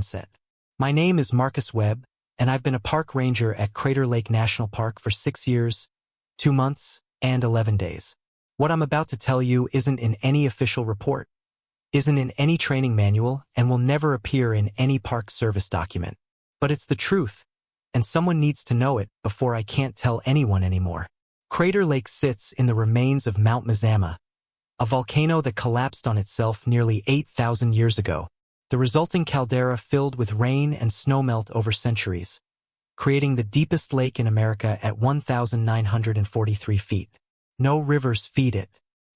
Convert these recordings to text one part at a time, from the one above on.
sunset. My name is Marcus Webb, and I've been a park ranger at Crater Lake National Park for 6 years, 2 months, and 11 days. What I'm about to tell you isn't in any official report, isn't in any training manual, and will never appear in any Park Service document. But it's the truth, and someone needs to know it before I can't tell anyone anymore. Crater Lake sits in the remains of Mount Mazama, a volcano that collapsed on itself nearly 8,000 years ago. The resulting caldera filled with rain and snowmelt over centuries, creating the deepest lake in America at 1,943 feet. No rivers feed it.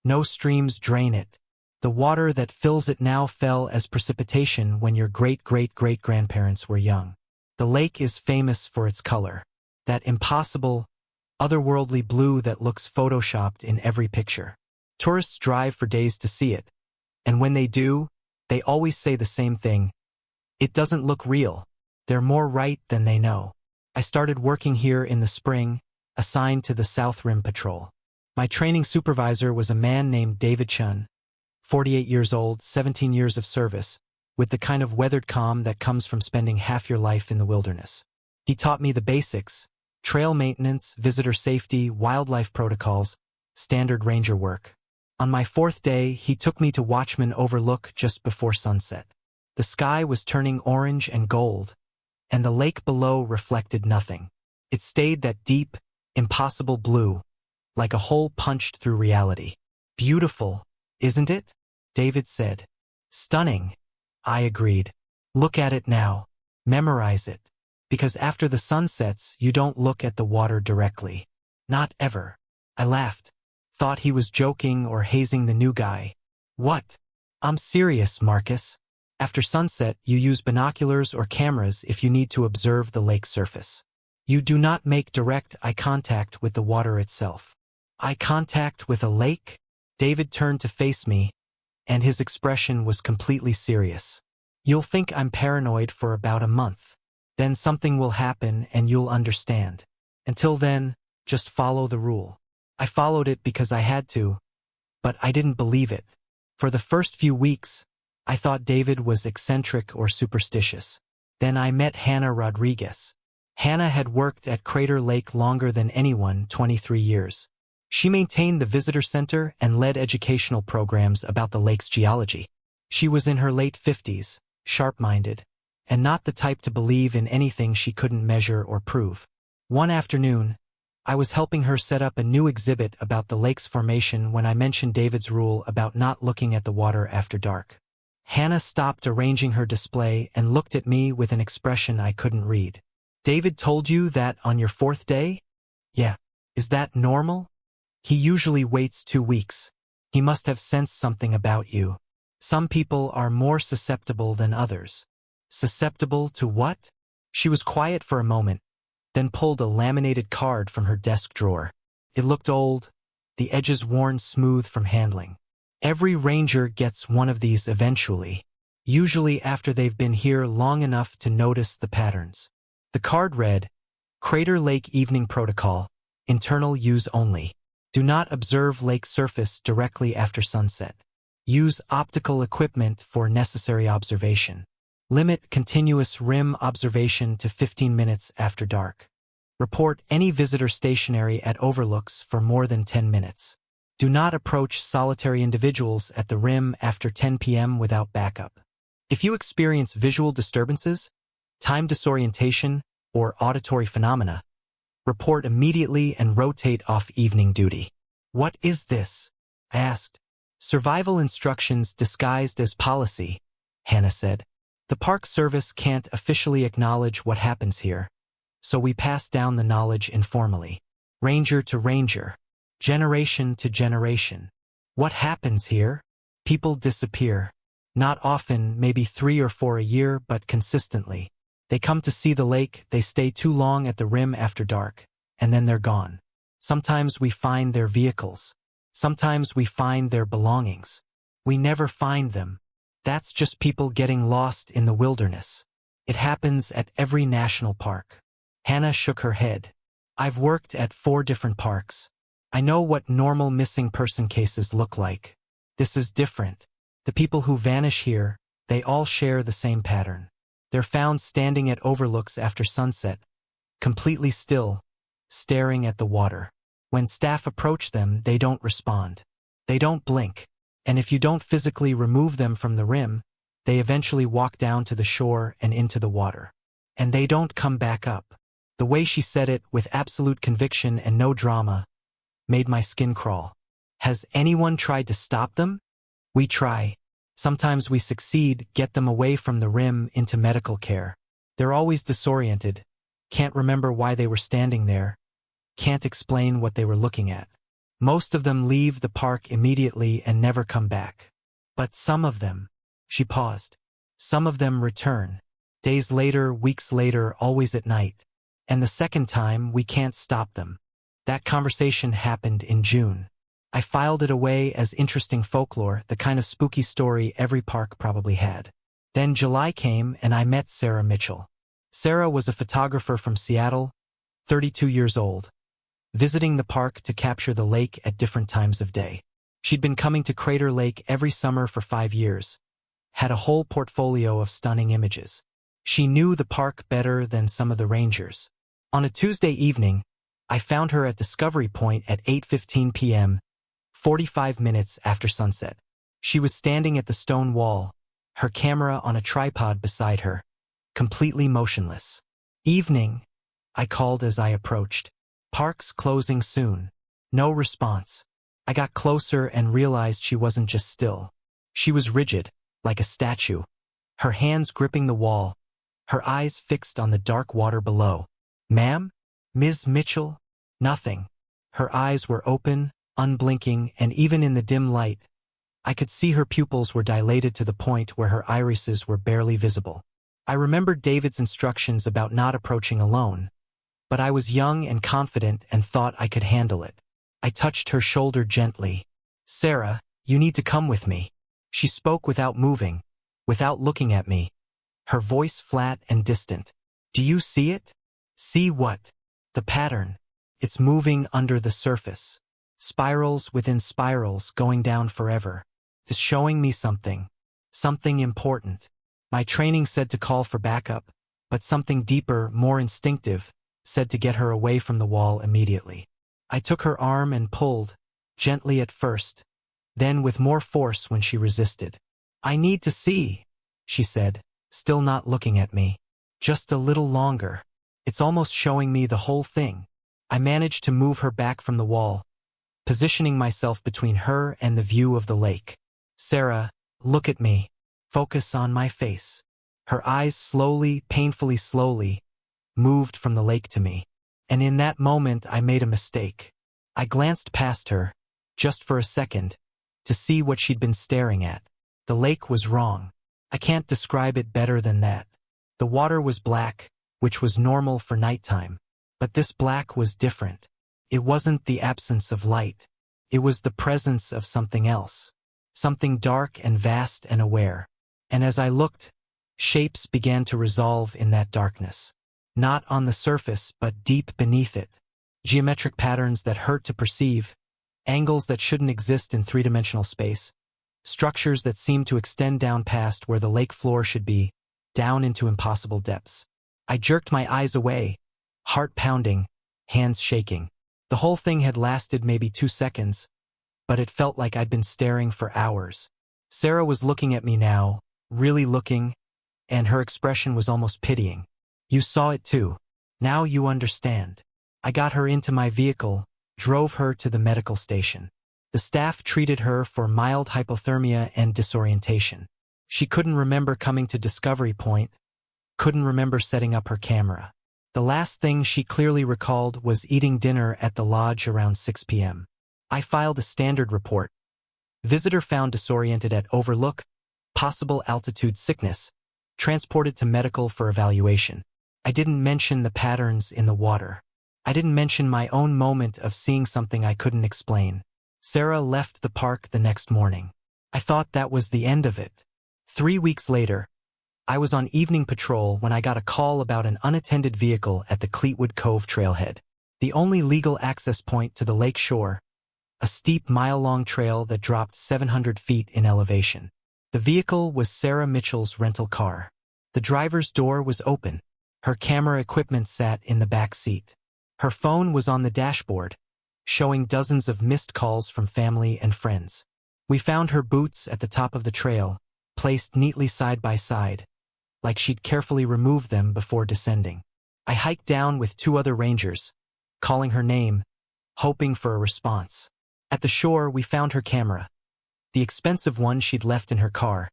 No streams drain it. The water that fills it now fell as precipitation when your great-great-great-grandparents were young. The lake is famous for its color, that impossible, otherworldly blue that looks photoshopped in every picture. Tourists drive for days to see it, and when they do, they always say the same thing: it doesn't look real. They're more right than they know. I started working here in the spring, assigned to the South Rim Patrol. My training supervisor was a man named David Chun, 48 years old, 17 years of service, with the kind of weathered calm that comes from spending half your life in the wilderness. He taught me the basics: trail maintenance, visitor safety, wildlife protocols, standard ranger work. On my 4th day, he took me to Watchman Overlook just before sunset. The sky was turning orange and gold, and the lake below reflected nothing. It stayed that deep, impossible blue, like a hole punched through reality. Beautiful, isn't it? David said. Stunning, I agreed. Look at it now. Memorize it. Because after the sun sets, you don't look at the water directly. Not ever. I laughed. Thought he was joking or hazing the new guy. What? I'm serious, Marcus. After sunset, you use binoculars or cameras if you need to observe the lake surface. You do not make direct eye contact with the water itself. Eye contact with a lake? David turned to face me, and his expression was completely serious. You'll think I'm paranoid for about a month. Then something will happen and you'll understand. Until then, just follow the rule. I followed it because I had to, but I didn't believe it. For the first few weeks, I thought David was eccentric or superstitious. Then I met Hannah Rodriguez. Hannah had worked at Crater Lake longer than anyone, 23 years. She maintained the visitor center and led educational programs about the lake's geology. She was in her late 50s, sharp-minded, and not the type to believe in anything she couldn't measure or prove. One afternoon, I was helping her set up a new exhibit about the lake's formation when I mentioned David's rule about not looking at the water after dark. Hannah stopped arranging her display and looked at me with an expression I couldn't read. David told you that on your 4th day? Yeah. Is that normal? He usually waits 2 weeks. He must have sensed something about you. Some people are more susceptible than others. Susceptible to what? She was quiet for a moment, then pulled a laminated card from her desk drawer. It looked old, the edges worn smooth from handling. Every ranger gets one of these eventually, usually after they've been here long enough to notice the patterns. The card read, Crater Lake Evening Protocol, internal use only. Do not observe lake surface directly after sunset. Use optical equipment for necessary observation. Limit continuous rim observation to 15 minutes after dark. Report any visitor stationary at overlooks for more than 10 minutes. Do not approach solitary individuals at the rim after 10 p.m. without backup. If you experience visual disturbances, time disorientation, or auditory phenomena, report immediately and rotate off evening duty. What is this? I asked. Survival instructions disguised as policy, Hannah said. The Park Service can't officially acknowledge what happens here, so we pass down the knowledge informally. Ranger to ranger, generation to generation. What happens here? People disappear. Not often, maybe 3 or 4 a year, but consistently. They come to see the lake, they stay too long at the rim after dark, and then they're gone. Sometimes we find their vehicles. Sometimes we find their belongings. We never find them. That's just people getting lost in the wilderness. It happens at every national park. Hannah shook her head. I've worked at 4 different parks. I know what normal missing person cases look like. This is different. The people who vanish here, they all share the same pattern. They're found standing at overlooks after sunset, completely still, staring at the water. When staff approach them, they don't respond. They don't blink. And if you don't physically remove them from the rim, they eventually walk down to the shore and into the water. And they don't come back up. The way she said it, with absolute conviction and no drama, made my skin crawl. Has anyone tried to stop them? We try. Sometimes we succeed, get them away from the rim into medical care. They're always disoriented, can't remember why they were standing there, can't explain what they were looking at. Most of them leave the park immediately and never come back. But some of them, she paused, some of them return. Days later, weeks later, always at night. And the second time, we can't stop them. That conversation happened in June. I filed it away as interesting folklore, the kind of spooky story every park probably had. Then July came and I met Sarah Mitchell. Sarah was a photographer from Seattle, 32 years old, visiting the park to capture the lake at different times of day. She'd been coming to Crater Lake every summer for 5 years, had a whole portfolio of stunning images. She knew the park better than some of the rangers. On a Tuesday evening, I found her at Discovery Point at 8:15 p.m., 45 minutes after sunset. She was standing at the stone wall, her camera on a tripod beside her, completely motionless. Evening, I called as I approached. Park's closing soon. No response. I got closer and realized she wasn't just still. She was rigid, like a statue, her hands gripping the wall, her eyes fixed on the dark water below. "Ma'am? Ms. Mitchell?" Nothing. Her eyes were open, unblinking, and even in the dim light, I could see her pupils were dilated to the point where her irises were barely visible. I remembered David's instructions about not approaching alone, but I was young and confident and thought I could handle it. I touched her shoulder gently. "Sarah, you need to come with me." She spoke without moving, without looking at me, her voice flat and distant. "Do you see it?" "See what?" "The pattern. It's moving under the surface. Spirals within spirals going down forever. It's showing me something. Something important." My training said to call for backup, but something deeper, more instinctive, said to get her away from the wall immediately. I took her arm and pulled, gently at first, then with more force when she resisted. "I need to see," she said, still not looking at me. "Just a little longer. It's almost showing me the whole thing." I managed to move her back from the wall, positioning myself between her and the view of the lake. "Sarah, look at me. Focus on my face." Her eyes slowly, painfully slowly, moved from the lake to me. And in that moment I made a mistake. I glanced past her, just for a second, to see what she'd been staring at. The lake was wrong. I can't describe it better than that. The water was black, which was normal for nighttime. But this black was different. It wasn't the absence of light. It was the presence of something else. Something dark and vast and aware. And as I looked, shapes began to resolve in that darkness. Not on the surface, but deep beneath it. Geometric patterns that hurt to perceive, angles that shouldn't exist in three-dimensional space, structures that seemed to extend down past where the lake floor should be, down into impossible depths. I jerked my eyes away, heart pounding, hands shaking. The whole thing had lasted maybe 2 seconds, but it felt like I'd been staring for hours. Sarah was looking at me now, really looking, and her expression was almost pitying. "You saw it too. Now you understand." I got her into my vehicle, drove her to the medical station. The staff treated her for mild hypothermia and disorientation. She couldn't remember coming to Discovery Point, couldn't remember setting up her camera. The last thing she clearly recalled was eating dinner at the lodge around 6 p.m. I filed a standard report. Visitor found disoriented at overlook, possible altitude sickness, transported to medical for evaluation. I didn't mention the patterns in the water. I didn't mention my own moment of seeing something I couldn't explain. Sarah left the park the next morning. I thought that was the end of it. 3 weeks later, I was on evening patrol when I got a call about an unattended vehicle at the Cleetwood Cove trailhead, the only legal access point to the lake shore, a steep mile-long trail that dropped 700 feet in elevation. The vehicle was Sarah Mitchell's rental car. The driver's door was open. Her camera equipment sat in the back seat. Her phone was on the dashboard, showing dozens of missed calls from family and friends. We found her boots at the top of the trail, placed neatly side by side, like she'd carefully removed them before descending. I hiked down with 2 other rangers, calling her name, hoping for a response. At the shore, we found her camera, the expensive one she'd left in her car,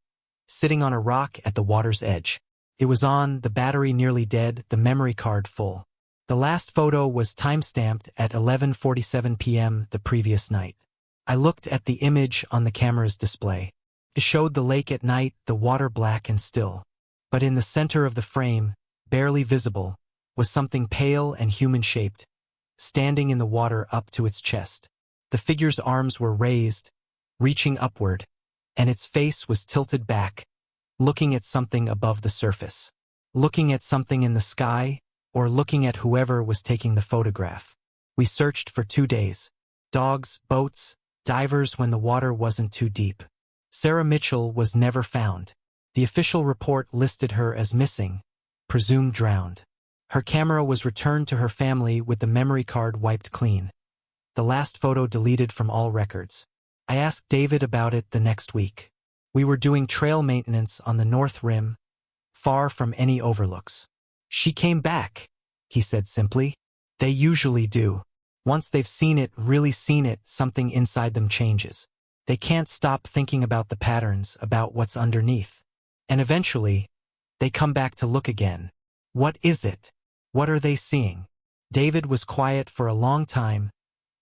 sitting on a rock at the water's edge. It was on, the battery nearly dead, the memory card full. The last photo was time-stamped at 11:47 p.m. the previous night. I looked at the image on the camera's display. It showed the lake at night, the water black and still. But in the center of the frame, barely visible, was something pale and human-shaped, standing in the water up to its chest. The figure's arms were raised, reaching upward, and its face was tilted back, looking at something above the surface. Looking at something in the sky, or looking at whoever was taking the photograph. We searched for 2 days. Dogs, boats, divers when the water wasn't too deep. Sarah Mitchell was never found. The official report listed her as missing, presumed drowned. Her camera was returned to her family with the memory card wiped clean. The last photo deleted from all records. I asked David about it the next week. We were doing trail maintenance on the North Rim, far from any overlooks. "She came back," he said simply. "They usually do. Once they've seen it, really seen it, something inside them changes. They can't stop thinking about the patterns, about what's underneath. And eventually, they come back to look again. What is it? What are they seeing?" David was quiet for a long time,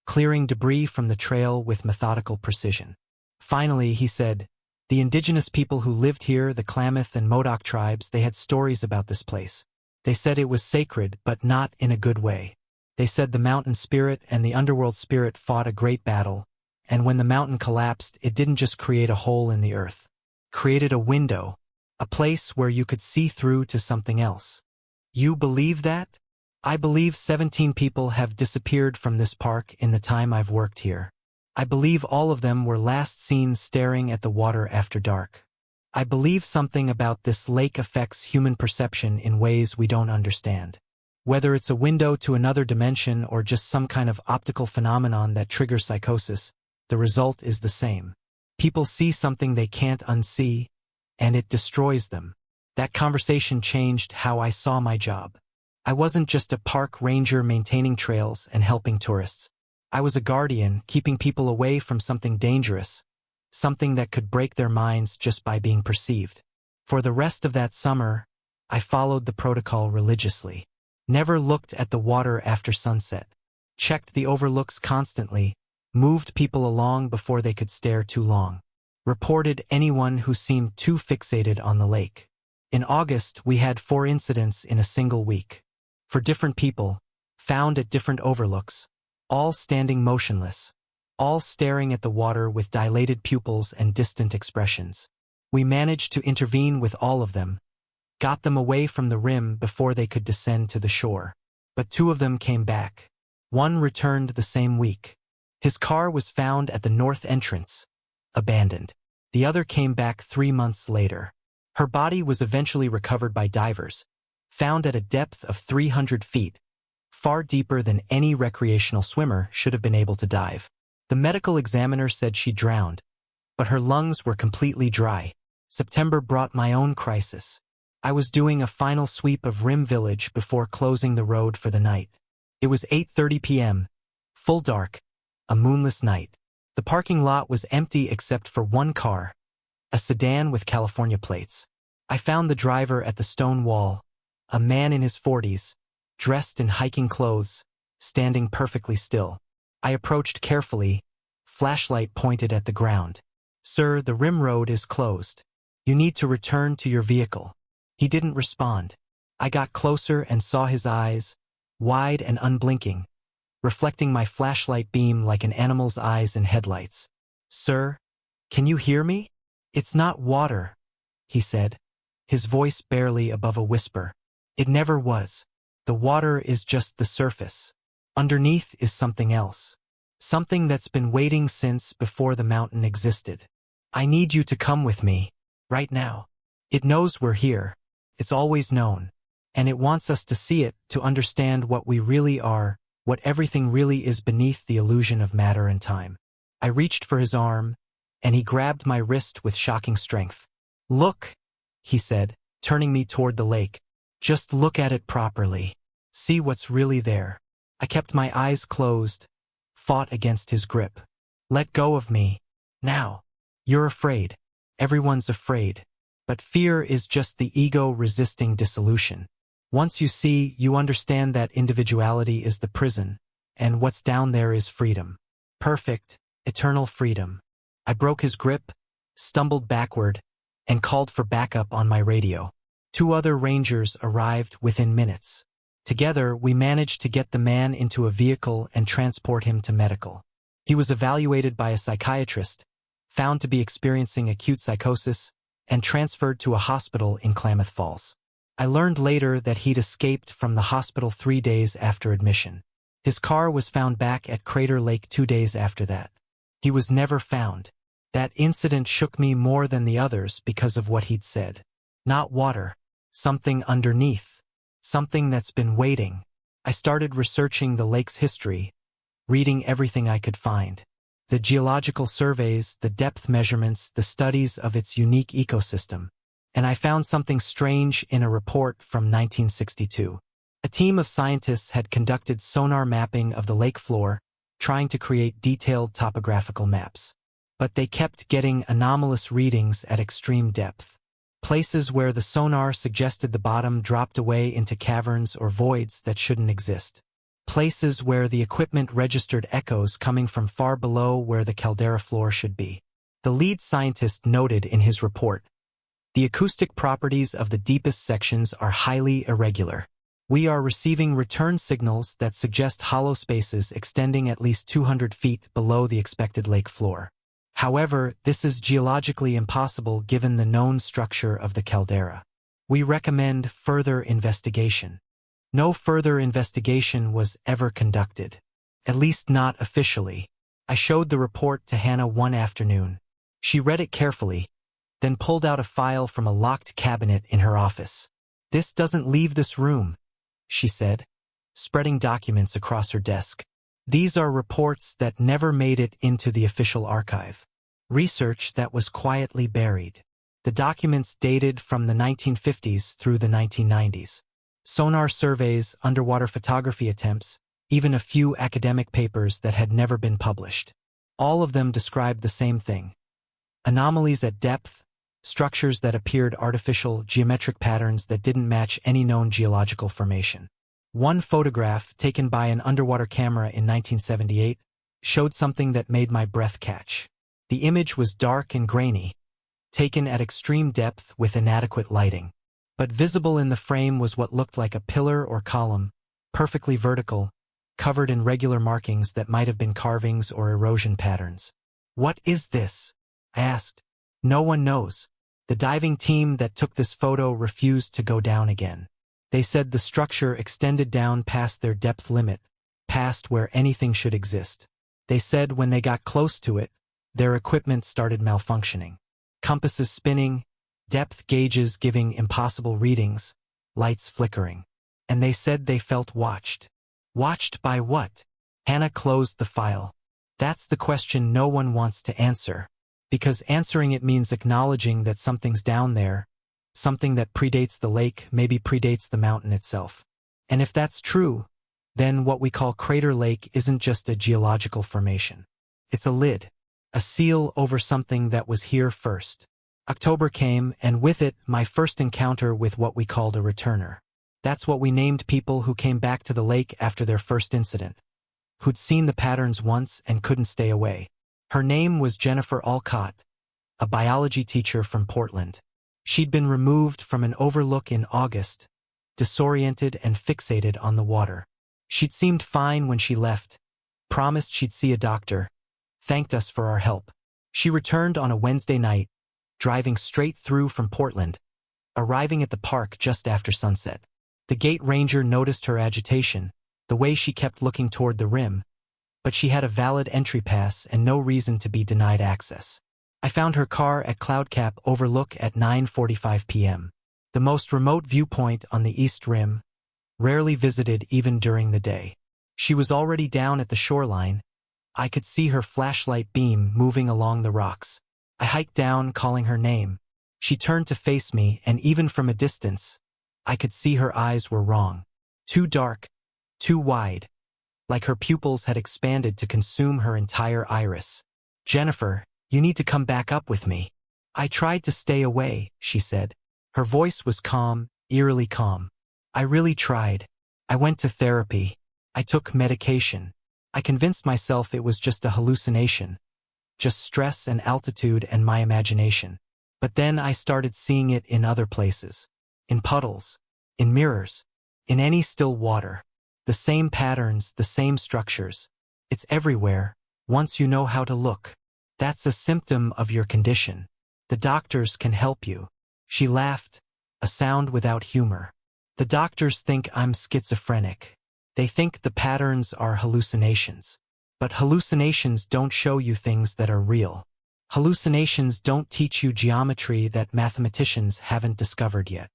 clearing debris from the trail with methodical precision. Finally, he said, "The indigenous people who lived here, the Klamath and Modoc tribes, they had stories about this place. They said it was sacred, but not in a good way. They said the mountain spirit and the underworld spirit fought a great battle, and when the mountain collapsed, it didn't just create a hole in the earth. It created a window, a place where you could see through to something else." You believe that? I believe 17 people have disappeared from this park in the time I've worked here. I believe all of them were last seen staring at the water after dark. I believe something about this lake affects human perception in ways we don't understand. Whether it's a window to another dimension or just some kind of optical phenomenon that triggers psychosis, the result is the same. People see something they can't unsee, and it destroys them. That conversation changed how I saw my job. I wasn't just a park ranger maintaining trails and helping tourists. I was a guardian, keeping people away from something dangerous, something that could break their minds just by being perceived. For the rest of that summer, I followed the protocol religiously. Never looked at the water after sunset. Checked the overlooks constantly, moved people along before they could stare too long. Reported anyone who seemed too fixated on the lake. In August, we had 4 incidents in a single week. For different people, found at different overlooks, all standing motionless, all staring at the water with dilated pupils and distant expressions. We managed to intervene with all of them, got them away from the rim before they could descend to the shore. But 2 of them came back. One returned the same week. His car was found at the north entrance, abandoned. The other came back 3 months later. Her body was eventually recovered by divers, found at a depth of 300 feet, far deeper than any recreational swimmer should have been able to dive. The medical examiner said she drowned, but her lungs were completely dry. September brought my own crisis. I was doing a final sweep of Rim Village before closing the road for the night. It was 8:30 p.m., full dark, a moonless night. The parking lot was empty except for one car, a sedan with California plates. I found the driver at the stone wall, a man in his 40s, dressed in hiking clothes, standing perfectly still. I approached carefully, flashlight pointed at the ground. "Sir, the rim road is closed. You need to return to your vehicle." He didn't respond. I got closer and saw his eyes, wide and unblinking, reflecting my flashlight beam like an animal's eyes in headlights. "Sir, can you hear me?" "It's not water," he said, his voice barely above a whisper. "It never was. The water is just the surface. Underneath is something else. Something that's been waiting since before the mountain existed. I need you to come with me, right now. It knows we're here, It's always known. And it wants us to see it, to understand what we really are, what everything really is beneath the illusion of matter and time. I reached for his arm, and he grabbed my wrist with shocking strength. "Look," he said, turning me toward the lake. "Just look at it properly. See what's really there." I kept my eyes closed, fought against his grip. "Let go of me. Now. You're afraid. Everyone's afraid. But fear is just the ego resisting dissolution. Once you see, you understand that individuality is the prison, and what's down there is freedom. Perfect, eternal freedom." I broke his grip, stumbled backward, and called for backup on my radio. 2 other rangers arrived within minutes. Together, we managed to get the man into a vehicle and transport him to medical. He was evaluated by a psychiatrist, found to be experiencing acute psychosis, and transferred to a hospital in Klamath Falls. I learned later that he'd escaped from the hospital 3 days after admission. His car was found back at Crater Lake 2 days after that. He was never found. That incident shook me more than the others because of what he'd said. Not water. Something underneath. Something that's been waiting. I started researching the lake's history, reading everything I could find. The geological surveys, the depth measurements, the studies of its unique ecosystem. And I found something strange in a report from 1962. A team of scientists had conducted sonar mapping of the lake floor, trying to create detailed topographical maps. But they kept getting anomalous readings at extreme depth. Places where the sonar suggested the bottom dropped away into caverns or voids that shouldn't exist. Places where the equipment registered echoes coming from far below where the caldera floor should be. The lead scientist noted in his report, "The acoustic properties of the deepest sections are highly irregular. We are receiving return signals that suggest hollow spaces extending at least 200 feet below the expected lake floor. However, this is geologically impossible given the known structure of the caldera. We recommend further investigation." No further investigation was ever conducted. At least not officially. I showed the report to Hannah one afternoon. She read it carefully, then pulled out a file from a locked cabinet in her office. "This doesn't leave this room," she said, spreading documents across her desk. "These are reports that never made it into the official archive. Research that was quietly buried." The documents dated from the 1950s through the 1990s. Sonar surveys, underwater photography attempts, even a few academic papers that had never been published. All of them described the same thing. Anomalies at depth, structures that appeared artificial, geometric patterns that didn't match any known geological formation. One photograph, taken by an underwater camera in 1978, showed something that made my breath catch. The image was dark and grainy, taken at extreme depth with inadequate lighting. But visible in the frame was what looked like a pillar or column, perfectly vertical, covered in regular markings that might have been carvings or erosion patterns. "What is this?" I asked. "No one knows. The diving team that took this photo refused to go down again. They said the structure extended down past their depth limit, past where anything should exist. They said when they got close to it, their equipment started malfunctioning. Compasses spinning, depth gauges giving impossible readings, lights flickering. And they said they felt watched." "Watched by what?" Hannah closed the file. "That's the question no one wants to answer. Because answering it means acknowledging that something's down there, something that predates the lake, maybe predates the mountain itself. And if that's true, then what we call Crater Lake isn't just a geological formation. It's a lid, a seal over something that was here first." October came, and with it, my first encounter with what we called a returner. That's what we named people who came back to the lake after their first incident, who'd seen the patterns once and couldn't stay away. Her name was Jennifer Alcott, a biology teacher from Portland. She'd been removed from an overlook in August, disoriented and fixated on the water. She'd seemed fine when she left, promised she'd see a doctor, thanked us for our help. She returned on a Wednesday night, driving straight through from Portland, arriving at the park just after sunset. The gate ranger noticed her agitation, the way she kept looking toward the rim, but she had a valid entry pass and no reason to be denied access. I found her car at Cloudcap Overlook at 9:45 p.m. the most remote viewpoint on the East Rim, rarely visited even during the day. She was already down at the shoreline. I could see her flashlight beam moving along the rocks. I hiked down, calling her name. She turned to face me, and even from a distance, I could see her eyes were wrong. Too dark, too wide, like her pupils had expanded to consume her entire iris. "Jennifer, you need to come back up with me." "I tried to stay away," she said. Her voice was calm, eerily calm. "I really tried. I went to therapy. I took medication. I convinced myself it was just a hallucination, just stress and altitude and my imagination. But then I started seeing it in other places, in puddles, in mirrors, in any still water. The same patterns, the same structures. It's everywhere, once you know how to look. That's a symptom of your condition. The doctors can help you." She laughed, a sound without humor. "The doctors think I'm schizophrenic. They think the patterns are hallucinations. But hallucinations don't show you things that are real. Hallucinations don't teach you geometry that mathematicians haven't discovered yet.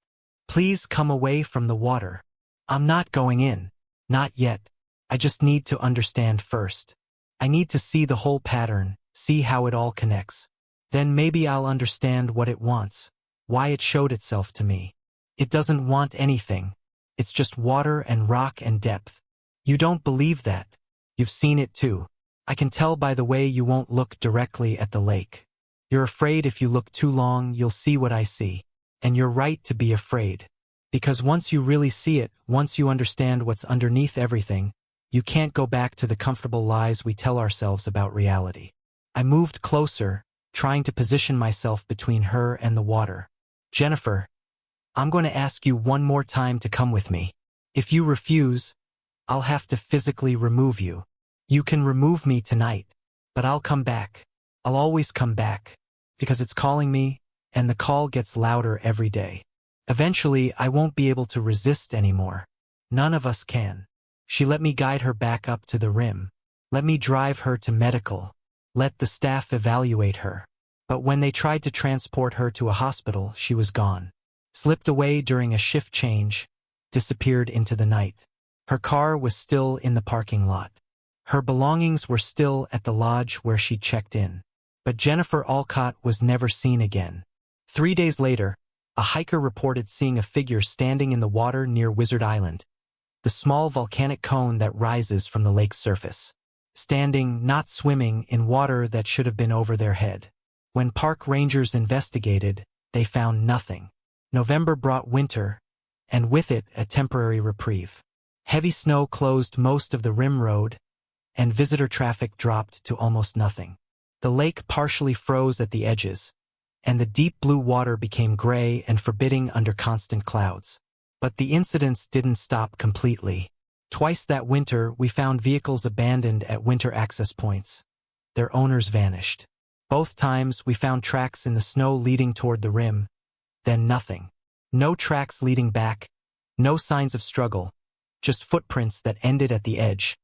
Please come away from the water." "I'm not going in. Not yet. I just need to understand first. I need to see the whole pattern, see how it all connects. Then maybe I'll understand what it wants, why it showed itself to me. It doesn't want anything. It's just water and rock and depth. You don't believe that. You've seen it too. I can tell by the way you won't look directly at the lake. You're afraid if you look too long you'll see what I see. And you're right to be afraid. Because once you really see it, once you understand what's underneath everything, you can't go back to the comfortable lies we tell ourselves about reality." I moved closer, trying to position myself between her and the water. "Jennifer, I'm going to ask you one more time to come with me. If you refuse, I'll have to physically remove you. You can remove me tonight, but I'll come back. I'll always come back, because it's calling me, and the call gets louder every day. Eventually, I won't be able to resist anymore. None of us can." She let me guide her back up to the rim. Let me drive her to medical. Let the staff evaluate her. But when they tried to transport her to a hospital, she was gone. Slipped away during a shift change, disappeared into the night. Her car was still in the parking lot. Her belongings were still at the lodge where she checked in. But Jennifer Alcott was never seen again. 3 days later, a hiker reported seeing a figure standing in the water near Wizard Island, the small volcanic cone that rises from the lake's surface. Standing, not swimming, in water that should have been over their head. When park rangers investigated, they found nothing. November brought winter, and with it a temporary reprieve. Heavy snow closed most of the rim road, and visitor traffic dropped to almost nothing. The lake partially froze at the edges, and the deep blue water became gray and forbidding under constant clouds. But the incidents didn't stop completely. Twice that winter, we found vehicles abandoned at winter access points. Their owners vanished. Both times, we found tracks in the snow leading toward the rim, then nothing. No tracks leading back, no signs of struggle, just footprints that ended at the edge,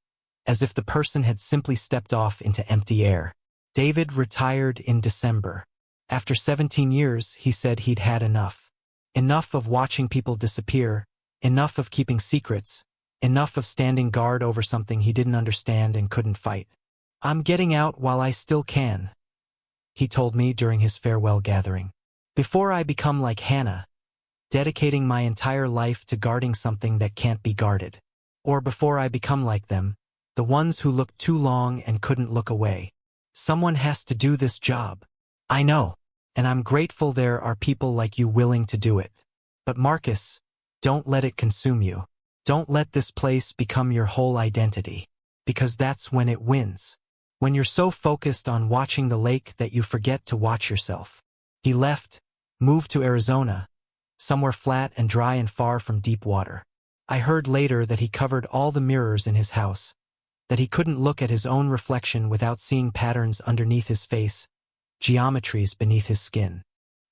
as if the person had simply stepped off into empty air. David retired in December. After 17 years, he said he'd had enough. Enough of watching people disappear, enough of keeping secrets, enough of standing guard over something he didn't understand and couldn't fight. "I'm getting out while I still can," he told me during his farewell gathering. "Before I become like Hannah, dedicating my entire life to guarding something that can't be guarded. Or before I become like them, the ones who looked too long and couldn't look away. Someone has to do this job. I know, and I'm grateful there are people like you willing to do it. But Marcus, don't let it consume you. Don't let this place become your whole identity, because that's when it wins. When you're so focused on watching the lake that you forget to watch yourself." He left, moved to Arizona, somewhere flat and dry and far from deep water. I heard later that he covered all the mirrors in his house, that he couldn't look at his own reflection without seeing patterns underneath his face, geometries beneath his skin.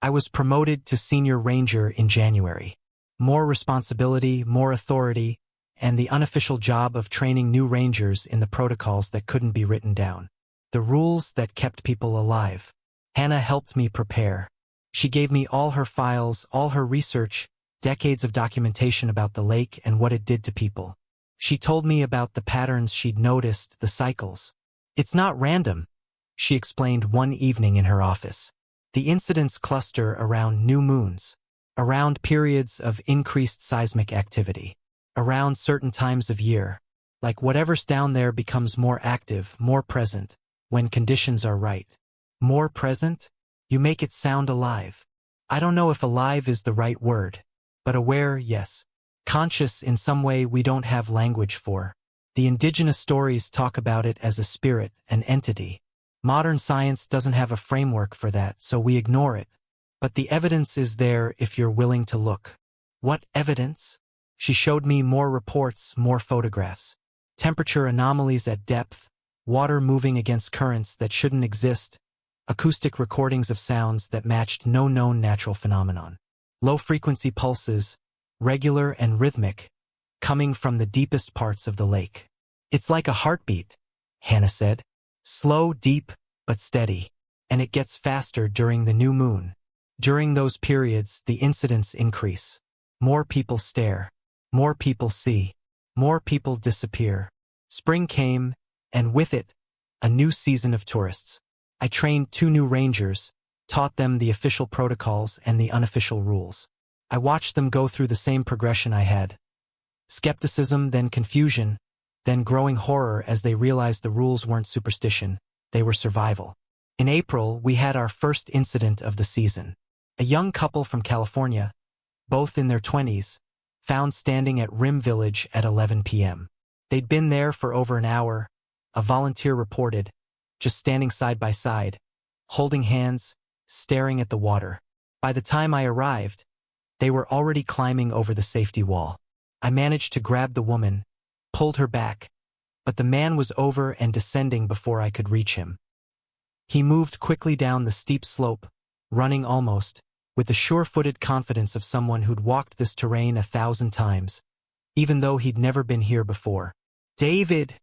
I was promoted to senior ranger in January. More responsibility, more authority, and the unofficial job of training new rangers in the protocols that couldn't be written down. The rules that kept people alive. Hannah helped me prepare. She gave me all her files, all her research, decades of documentation about the lake and what it did to people. She told me about the patterns she'd noticed, the cycles. It's not random, she explained one evening in her office. The incidents cluster around new moons, around periods of increased seismic activity, around certain times of year. Like whatever's down there becomes more active, more present, when conditions are right. More present? You make it sound alive. I don't know if alive is the right word, but aware, yes. Conscious in some way we don't have language for. The indigenous stories talk about it as a spirit, an entity. Modern science doesn't have a framework for that, so we ignore it. But the evidence is there if you're willing to look. What evidence? She showed me more reports, more photographs. Temperature anomalies at depth, water moving against currents that shouldn't exist, acoustic recordings of sounds that matched no known natural phenomenon. Low-frequency pulses, regular and rhythmic, coming from the deepest parts of the lake. It's like a heartbeat, Hannah said. Slow, deep, but steady. And it gets faster during the new moon. During those periods, the incidents increase. More people stare. More people see. More people disappear. Spring came, and with it, a new season of tourists. I trained 2 new rangers, taught them the official protocols and the unofficial rules. I watched them go through the same progression I had. Skepticism, then confusion, then growing horror as they realized the rules weren't superstition, they were survival. In April, we had our first incident of the season. A young couple from California, both in their 20s, found standing at Rim Village at 11 p.m. They'd been there for over an hour, a volunteer reported, just standing side by side, holding hands, staring at the water. By the time I arrived, they were already climbing over the safety wall. I managed to grab the woman, pulled her back, but the man was over and descending before I could reach him. He moved quickly down the steep slope, running almost, with the sure-footed confidence of someone who'd walked this terrain 1,000 times, even though he'd never been here before. "David!"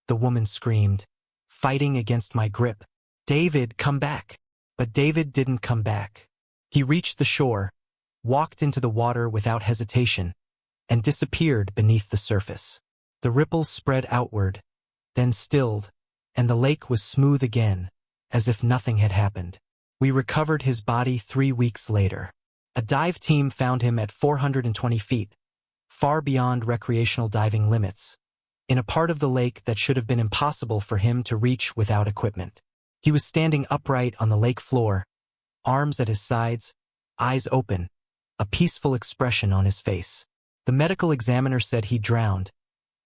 the woman screamed, fighting against my grip. "David, come back!" But David didn't come back. He reached the shore, walked into the water without hesitation, and disappeared beneath the surface. The ripples spread outward, then stilled, and the lake was smooth again, as if nothing had happened. We recovered his body 3 weeks later. A dive team found him at 420 feet, far beyond recreational diving limits, in a part of the lake that should have been impossible for him to reach without equipment. He was standing upright on the lake floor, arms at his sides, eyes open, a peaceful expression on his face. The medical examiner said he drowned,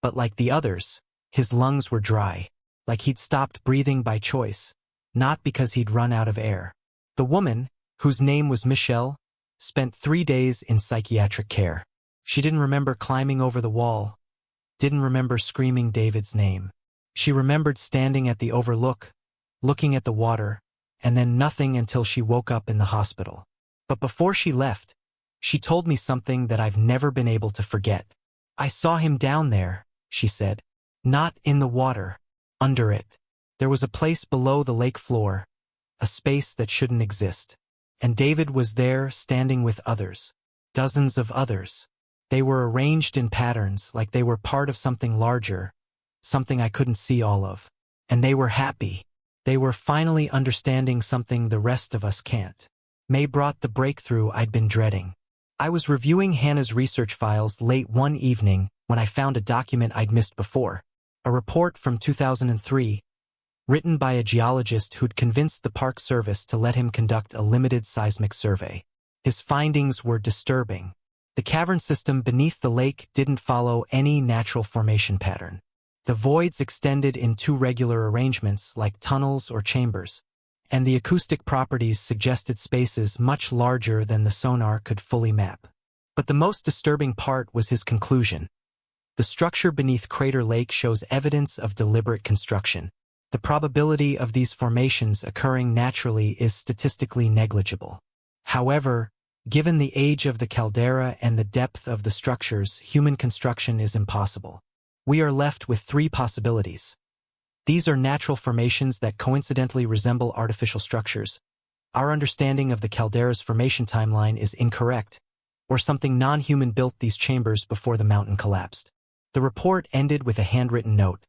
but like the others, his lungs were dry, like he'd stopped breathing by choice, not because he'd run out of air. The woman, whose name was Michelle, spent 3 days in psychiatric care. She didn't remember climbing over the wall, didn't remember screaming David's name. She remembered standing at the overlook, looking at the water, and then nothing until she woke up in the hospital. But before she left, she told me something that I've never been able to forget. "I saw him down there," she said. "Not in the water, under it. There was a place below the lake floor, a space that shouldn't exist. And David was there standing with others, dozens of others. They were arranged in patterns like they were part of something larger, something I couldn't see all of. And they were happy. They were finally understanding something the rest of us can't." May brought the breakthrough I'd been dreading. I was reviewing Hannah's research files late one evening when I found a document I'd missed before, a report from 2003, written by a geologist who'd convinced the Park Service to let him conduct a limited seismic survey. His findings were disturbing. The cavern system beneath the lake didn't follow any natural formation pattern. The voids extended in 2 regular arrangements like tunnels or chambers, and the acoustic properties suggested spaces much larger than the sonar could fully map. But the most disturbing part was his conclusion. The structure beneath Crater Lake shows evidence of deliberate construction. The probability of these formations occurring naturally is statistically negligible. However, given the age of the caldera and the depth of the structures, human construction is impossible. We are left with 3 possibilities. These are natural formations that coincidentally resemble artificial structures, Our understanding of the caldera's formation timeline is incorrect, or something non-human built these chambers before the mountain collapsed. The report ended with a handwritten note.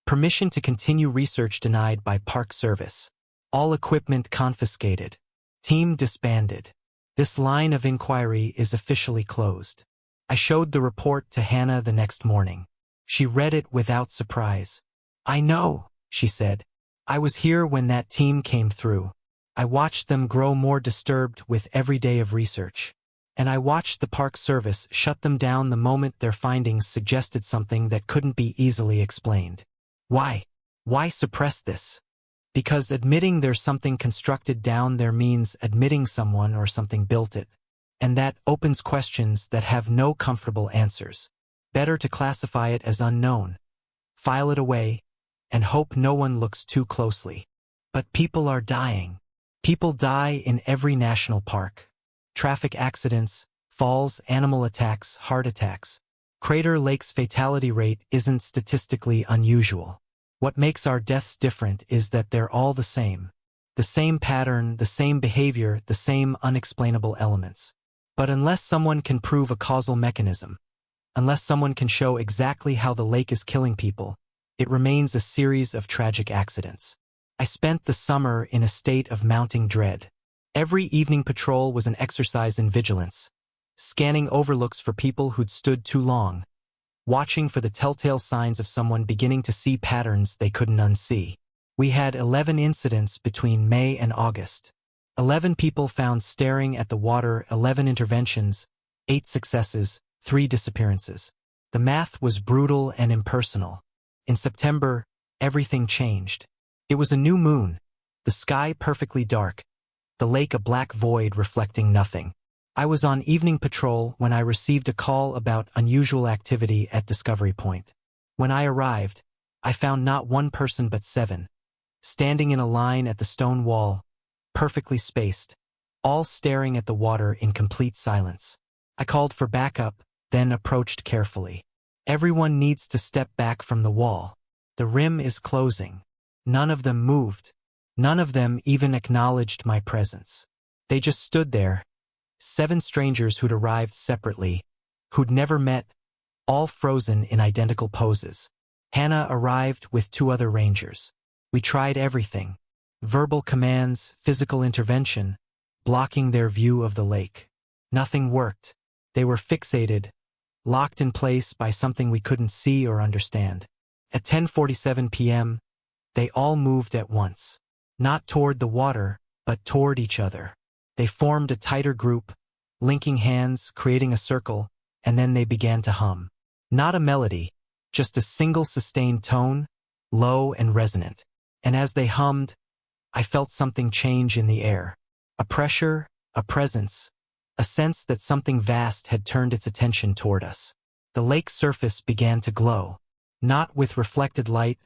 Permission to continue research denied by Park Service. All equipment confiscated. Team disbanded. This line of inquiry is officially closed. I showed the report to Hannah the next morning. She read it without surprise. I know, she said. I was here when that team came through. I watched them grow more disturbed with every day of research. And I watched the Park Service shut them down the moment their findings suggested something that couldn't be easily explained. Why? Why suppress this? Because admitting there's something constructed down there means admitting someone or something built it. And that opens questions that have no comfortable answers. Better to classify it as unknown, file it away, and hope no one looks too closely. But people are dying. People die in every national park. Traffic accidents, falls, animal attacks, heart attacks. Crater Lake's fatality rate isn't statistically unusual. What makes our deaths different is that they're all the same. The same pattern, the same behavior, the same unexplainable elements. But unless someone can prove a causal mechanism, unless someone can show exactly how the lake is killing people, it remains a series of tragic accidents. I spent the summer in a state of mounting dread. Every evening patrol was an exercise in vigilance, scanning overlooks for people who'd stood too long, watching for the telltale signs of someone beginning to see patterns they couldn't unsee. We had 11 incidents between May and August. 11 people found staring at the water, 11 interventions, 8 successes, 3 disappearances. The math was brutal and impersonal. In September, everything changed. It was a new moon, the sky perfectly dark, the lake a black void reflecting nothing. I was on evening patrol when I received a call about unusual activity at Discovery Point. When I arrived, I found not one person but 7, standing in a line at the stone wall, perfectly spaced, all staring at the water in complete silence. I called for backup, then approached carefully. Everyone needs to step back from the wall. The rim is closing. None of them moved. None of them even acknowledged my presence. They just stood there. 7 strangers who'd arrived separately, who'd never met, all frozen in identical poses. Hannah arrived with 2 other rangers. We tried everything. Verbal commands, physical intervention, blocking their view of the lake. Nothing worked. They were fixated, locked in place by something we couldn't see or understand. At 10:47 p.m., they all moved at once. Not toward the water, but toward each other. They formed a tighter group, linking hands, creating a circle, and then they began to hum. Not a melody, just a single sustained tone, low and resonant. And as they hummed, I felt something change in the air. A pressure, a presence, a sense that something vast had turned its attention toward us. The lake's surface began to glow. Not with reflected light,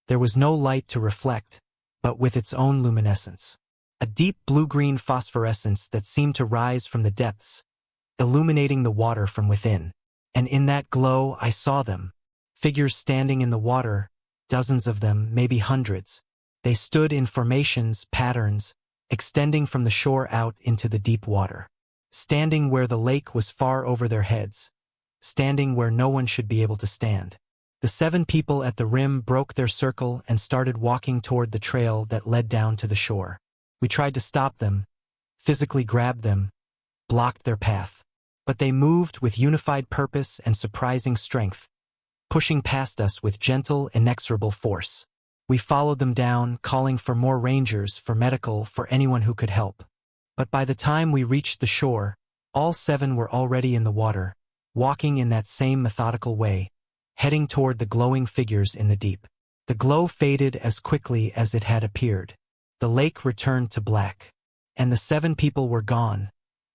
there was no light to reflect, but with its own luminescence. A deep blue-green phosphorescence that seemed to rise from the depths, illuminating the water from within. And in that glow I saw them. Figures standing in the water, dozens of them, maybe hundreds. They stood in formations, patterns, extending from the shore out into the deep water. Standing where the lake was far over their heads. Standing where no one should be able to stand. The 7 people at the rim broke their circle and started walking toward the trail that led down to the shore. We tried to stop them, physically grabbed them, blocked their path. But they moved with unified purpose and surprising strength, pushing past us with gentle, inexorable force. We followed them down, calling for more rangers, for medical, for anyone who could help. But by the time we reached the shore, all 7 were already in the water, walking in that same methodical way, heading toward the glowing figures in the deep. The glow faded as quickly as it had appeared. The lake returned to black, and the 7 people were gone,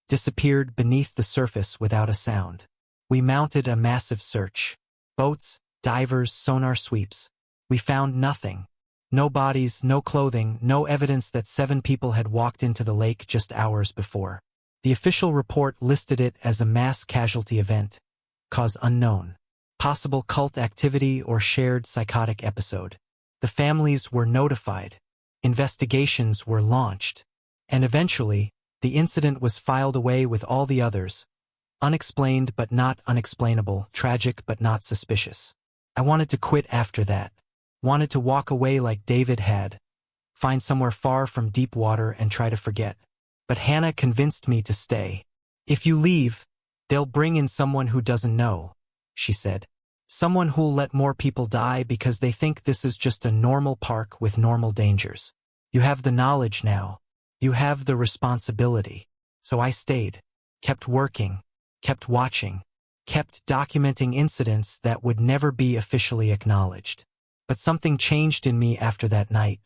disappeared beneath the surface without a sound. We mounted a massive search. Boats, divers, sonar sweeps. We found nothing. No bodies, no clothing, no evidence that 7 people had walked into the lake just hours before. The official report listed it as a mass casualty event, cause unknown, possible cult activity or shared psychotic episode. The families were notified. Investigations were launched. And eventually, the incident was filed away with all the others. Unexplained but not unexplainable, tragic but not suspicious. I wanted to quit after that. Wanted to walk away like David had. Find somewhere far from deep water and try to forget. But Hannah convinced me to stay. If you leave, they'll bring in someone who doesn't know, she said. Someone who'll let more people die because they think this is just a normal park with normal dangers. You have the knowledge now. You have the responsibility. So I stayed, kept working, kept watching, kept documenting incidents that would never be officially acknowledged. But something changed in me after that night.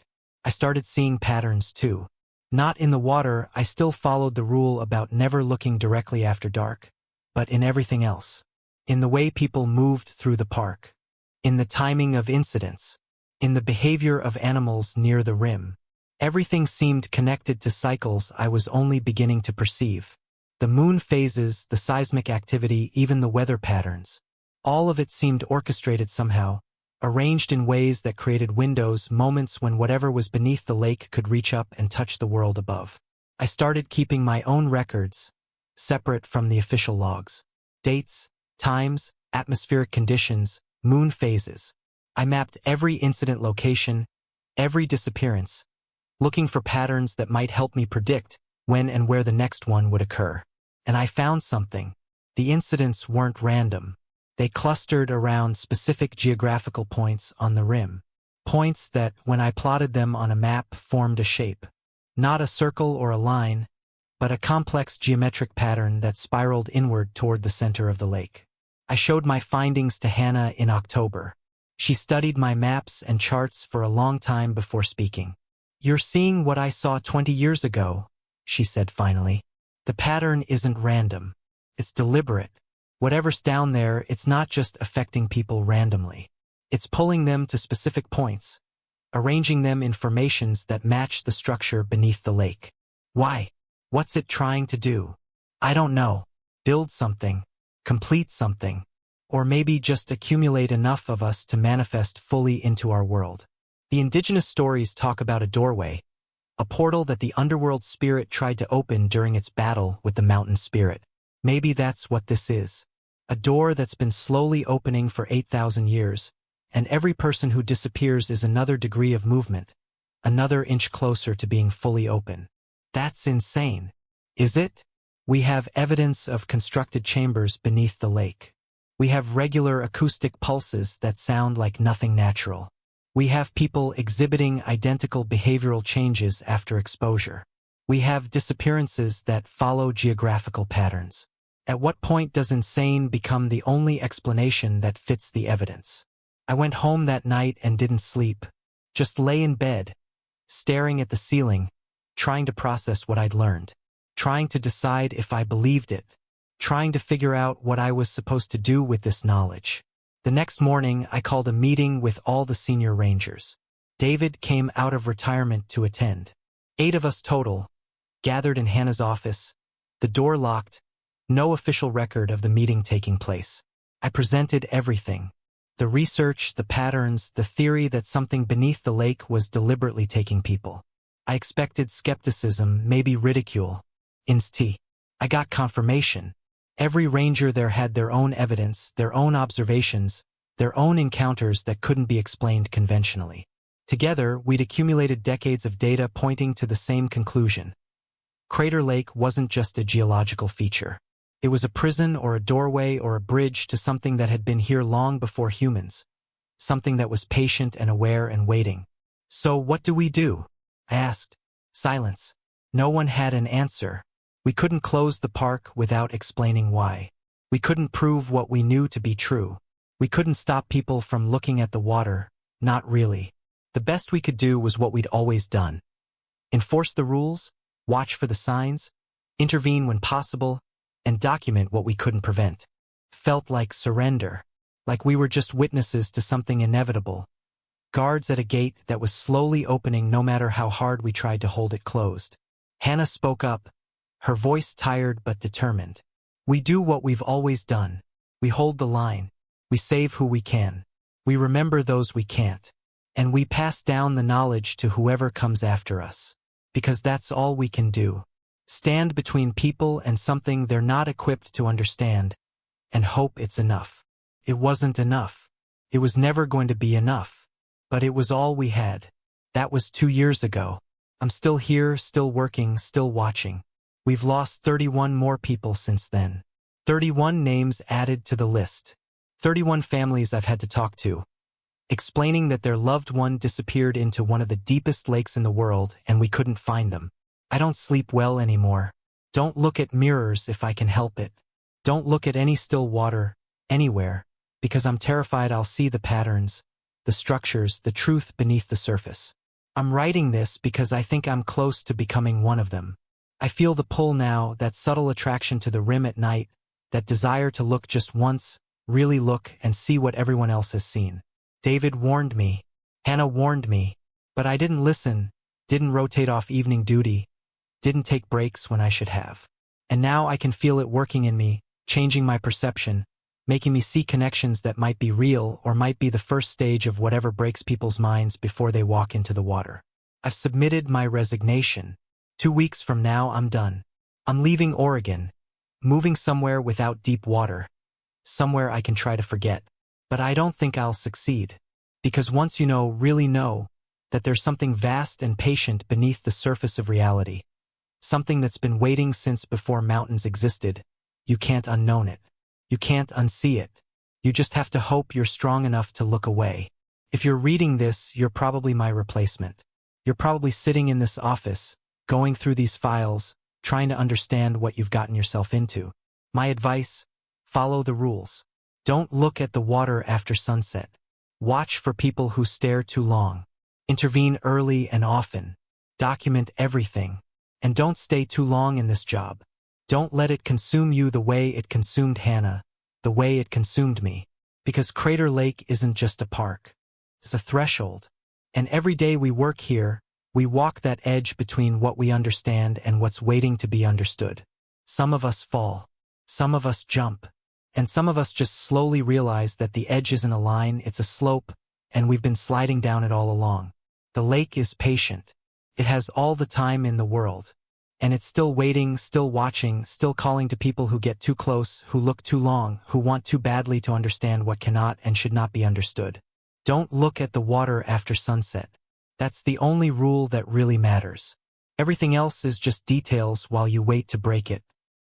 I started seeing patterns too. Not in the water, I still followed the rule about never looking directly after dark, but in everything else. In the way people moved through the park. In the timing of incidents. In the behavior of animals near the rim. Everything seemed connected to cycles I was only beginning to perceive. The moon phases, the seismic activity, even the weather patterns. All of it seemed orchestrated somehow, arranged in ways that created windows, moments when whatever was beneath the lake could reach up and touch the world above. I started keeping my own records, separate from the official logs. Dates, times, atmospheric conditions, moon phases. I mapped every incident location, every disappearance, looking for patterns that might help me predict when and where the next one would occur. And I found something. The incidents weren't random. They clustered around specific geographical points on the rim. Points that, when I plotted them on a map, formed a shape. Not a circle or a line, but a complex geometric pattern that spiraled inward toward the center of the lake. I showed my findings to Hannah in October. She studied my maps and charts for a long time before speaking. "You're seeing what I saw 20 years ago," she said finally. "The pattern isn't random. It's deliberate. Whatever's down there, it's not just affecting people randomly. It's pulling them to specific points, arranging them in formations that match the structure beneath the lake. Why? What's it trying to do? I don't know. Build something, complete something, or maybe just accumulate enough of us to manifest fully into our world." The indigenous stories talk about a doorway, a portal that the underworld spirit tried to open during its battle with the mountain spirit. Maybe that's what this is. A door that's been slowly opening for 8,000 years, and every person who disappears is another degree of movement, another inch closer to being fully open. That's insane. Is it? We have evidence of constructed chambers beneath the lake. We have regular acoustic pulses that sound like nothing natural. We have people exhibiting identical behavioral changes after exposure. We have disappearances that follow geographical patterns. At what point does insane become the only explanation that fits the evidence? I went home that night and didn't sleep. Just lay in bed, staring at the ceiling, trying to process what I'd learned, trying to decide if I believed it, trying to figure out what I was supposed to do with this knowledge. The next morning, I called a meeting with all the senior rangers. David came out of retirement to attend. 8 of us total, gathered in Hannah's office, the door locked, no official record of the meeting taking place. I presented everything. The research, the patterns, the theory that something beneath the lake was deliberately taking people. I expected skepticism, maybe ridicule. Instead, I got confirmation. Every ranger there had their own evidence, their own observations, their own encounters that couldn't be explained conventionally. Together, we'd accumulated decades of data pointing to the same conclusion. Crater Lake wasn't just a geological feature. It was a prison or a doorway or a bridge to something that had been here long before humans. Something that was patient and aware and waiting. "So what do we do?" I asked. Silence. No one had an answer. We couldn't close the park without explaining why. We couldn't prove what we knew to be true. We couldn't stop people from looking at the water. Not really. The best we could do was what we'd always done. Enforce the rules, watch for the signs, intervene when possible, and document what we couldn't prevent. Felt like surrender. Like we were just witnesses to something inevitable. Guards at a gate that was slowly opening no matter how hard we tried to hold it closed. Hannah spoke up, her voice tired but determined. "We do what we've always done. We hold the line. We save who we can. We remember those we can't. And we pass down the knowledge to whoever comes after us. because that's all we can do. Stand between people and something they're not equipped to understand, and hope it's enough. It wasn't enough. It was never going to be enough. But it was all we had. That was 2 years ago. I'm still here, still working, still watching. We've lost 31 more people since then. 31 names added to the list. 31 families I've had to talk to, explaining that their loved one disappeared into one of the deepest lakes in the world and we couldn't find them. I don't sleep well anymore. Don't look at mirrors if I can help it. Don't look at any still water, anywhere, because I'm terrified I'll see the patterns, the structures, the truth beneath the surface. I'm writing this because I think I'm close to becoming one of them. I feel the pull now, that subtle attraction to the rim at night, that desire to look just once, really look and see what everyone else has seen. David warned me. Hannah warned me. But I didn't listen, didn't rotate off evening duty, didn't take breaks when I should have. And now I can feel it working in me, changing my perception, making me see connections that might be real or might be the first stage of whatever breaks people's minds before they walk into the water. I've submitted my resignation. 2 weeks from now I'm done. I'm leaving Oregon, moving somewhere without deep water, somewhere I can try to forget. But I don't think I'll succeed. Because once you know, really know, that there's something vast and patient beneath the surface of reality, something that's been waiting since before mountains existed, you can't unknown it. You can't unsee it. You just have to hope you're strong enough to look away. If you're reading this, you're probably my replacement. You're probably sitting in this office, going through these files, trying to understand what you've gotten yourself into. My advice, follow the rules. Don't look at the water after sunset. Watch for people who stare too long. Intervene early and often. Document everything. And don't stay too long in this job. Don't let it consume you the way it consumed Hannah, the way it consumed me. Because Crater Lake isn't just a park. It's a threshold. And every day we work here, we walk that edge between what we understand and what's waiting to be understood. Some of us fall. Some of us jump. And some of us just slowly realize that the edge isn't a line, it's a slope, and we've been sliding down it all along. The lake is patient. It has all the time in the world. And it's still waiting, still watching, still calling to people who get too close, who look too long, who want too badly to understand what cannot and should not be understood. Don't look at the water after sunset. That's the only rule that really matters. Everything else is just details while you wait to break it.